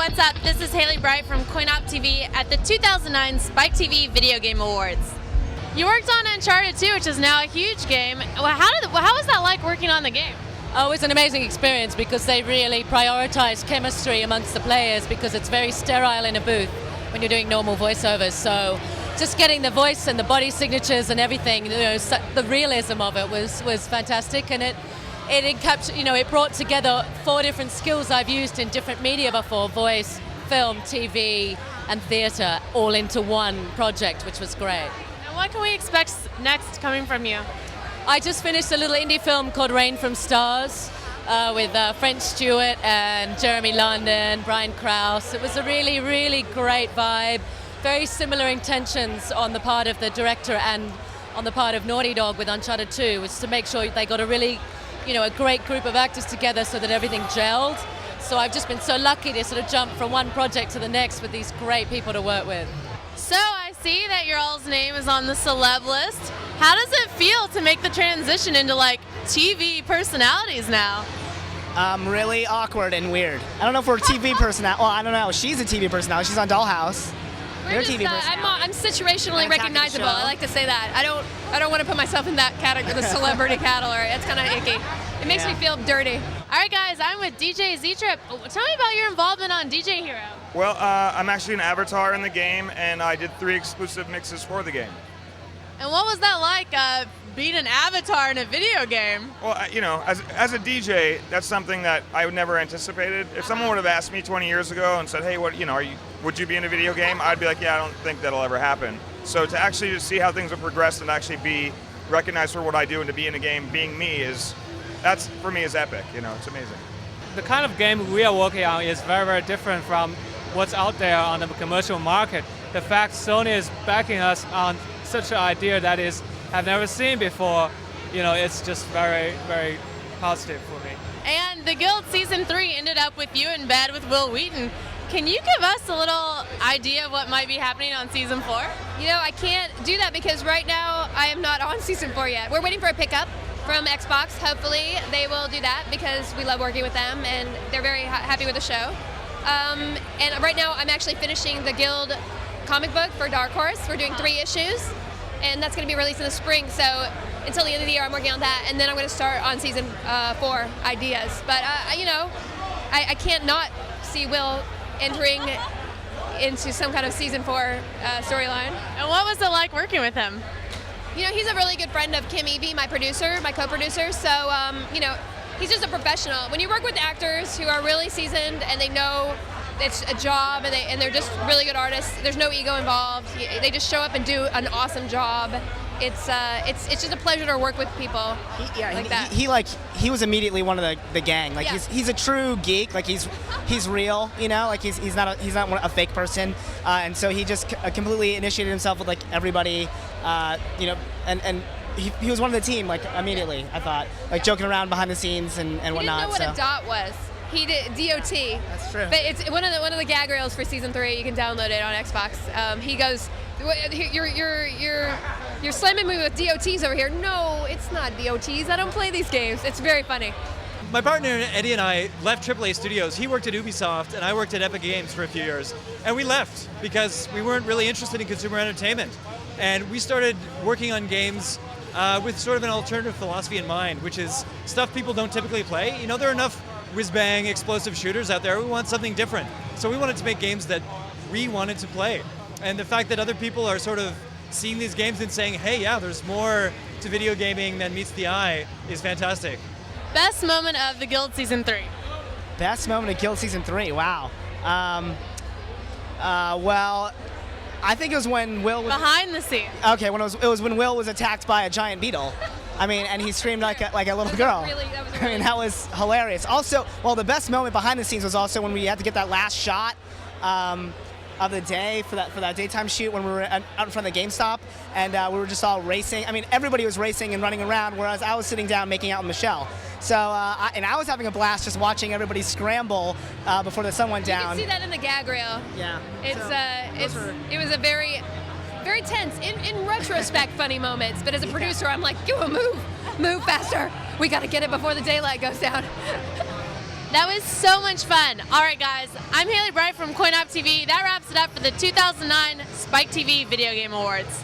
what's up? This is Haley Bright from CoinOpTV at the 2009 Spike TV Video Game Awards. You worked on Uncharted 2, which is now a huge game. Well, how was that like working on the game? Oh, it was an amazing experience because they really prioritize chemistry amongst the players because it's very sterile in a booth when you're doing normal voiceovers. So just getting the voice and the body signatures and everything, the realism of it was fantastic, and it brought together 4 different skills I've used in different media before: voice, film, TV, and theater, all into one project, which was great. And what can we expect next coming from you? I just finished a little indie film called Rain from Stars with French Stewart and Jeremy London, Brian Krause. It was a really, really great vibe. Very similar intentions on the part of the director and on the part of Naughty Dog with Uncharted 2, was to make sure they got a really, a great group of actors together so that everything gelled. So I've just been so lucky to sort of jump from one project to the next with these great people to work with. So I see that your all's name is on the celeb list. How does it feel to make the transition into like TV personalities now? Really awkward and weird. I don't know if we're TV personality. Well, I don't know. She's a TV personality. She's on Dollhouse. I'm situationally recognizable. I like to say that. I don't want to put myself in that category, the celebrity category. It's kind of icky. It makes me feel dirty. All right, guys, I'm with DJ Z-Trip. Tell me about your involvement on DJ Hero. Well, I'm actually an avatar in the game, and I did 3 exclusive mixes for the game. And what was that like, being an avatar in a video game? Well, as a DJ, that's something that I would never anticipated. If someone would have asked me 20 years ago and said, hey, would you be in a video game? I'd be like, yeah, I don't think that'll ever happen. So to actually just see how things have progressed and actually be recognized for what I do and to be in a game being me that's for me is epic. It's amazing. The kind of game we are working on is very, very different from what's out there on the commercial market. The fact Sony is backing us on such an idea that I've never seen before, it's just very, very positive for me. And The Guild Season 3 ended up with you in bed with Will Wheaton. Can you give us a little idea of what might be happening on Season 4? I can't do that because right now I am not on Season 4 yet. We're waiting for a pickup from Xbox. Hopefully they will do that because we love working with them and they're very happy with the show. And right now I'm actually finishing the Guild comic book for Dark Horse. We're doing 3 issues, and that's going to be released in the spring. So until the end of the year, I'm working on that, and then I'm going to start on Season 4 ideas. But I can't not see Will entering into some kind of Season 4 storyline. And what was it like working with him? He's a really good friend of Kim Evie, my producer, my co-producer. So he's just a professional. When you work with actors who are really seasoned and they know it's a job and they're just really good artists, there's no ego involved. They just show up and do an awesome job. It's just a pleasure to work with people like that. He was immediately one of the gang. Like he's a true geek. Like he's real. Like he's not a fake person. And so he just completely initiated himself with like everybody. And he was one of the team like immediately. I thought like joking around behind the scenes and whatnot. He didn't know what a dot was. He did DOT. That's true. But it's one of the gag reels for Season 3. You can download it on Xbox. He goes, "You're slamming me with DOTs over here." No, it's not DOTs. I don't play these games. It's very funny. My partner Eddie and I left AAA Studios. He worked at Ubisoft, and I worked at Epic Games for a few years. And we left because we weren't really interested in consumer entertainment. And we started working on games with sort of an alternative philosophy in mind, which is stuff people don't typically play. There are enough whiz-bang explosive shooters out there. We want something different. So we wanted to make games that we wanted to play. And the fact that other people are sort of seeing these games and saying, hey, yeah, there's more to video gaming than meets the eye is fantastic. Best moment of The Guild Season 3? Best moment of Guild Season 3, wow. Well, I think it was when Will was... Behind the scenes. Okay, it was when Will was attacked by a giant beetle. And he screamed like a little girl. That was hilarious. Also, the best moment behind the scenes was also when we had to get that last shot of the day for that daytime shoot when we were out in front of the GameStop, and we were just all racing. Everybody was racing and running around, whereas I was sitting down making out with Michelle. So, I was having a blast just watching everybody scramble before the sun went down. You can see that in the gag reel. Yeah. It was a very, very tense. In retrospect, funny moments. But as a producer, I'm like, move faster. We got to get it before the daylight goes down. That was so much fun. All right, guys, I'm Haley Bright from CoinOpTV. That wraps it up for the 2009 Spike TV Video Game Awards.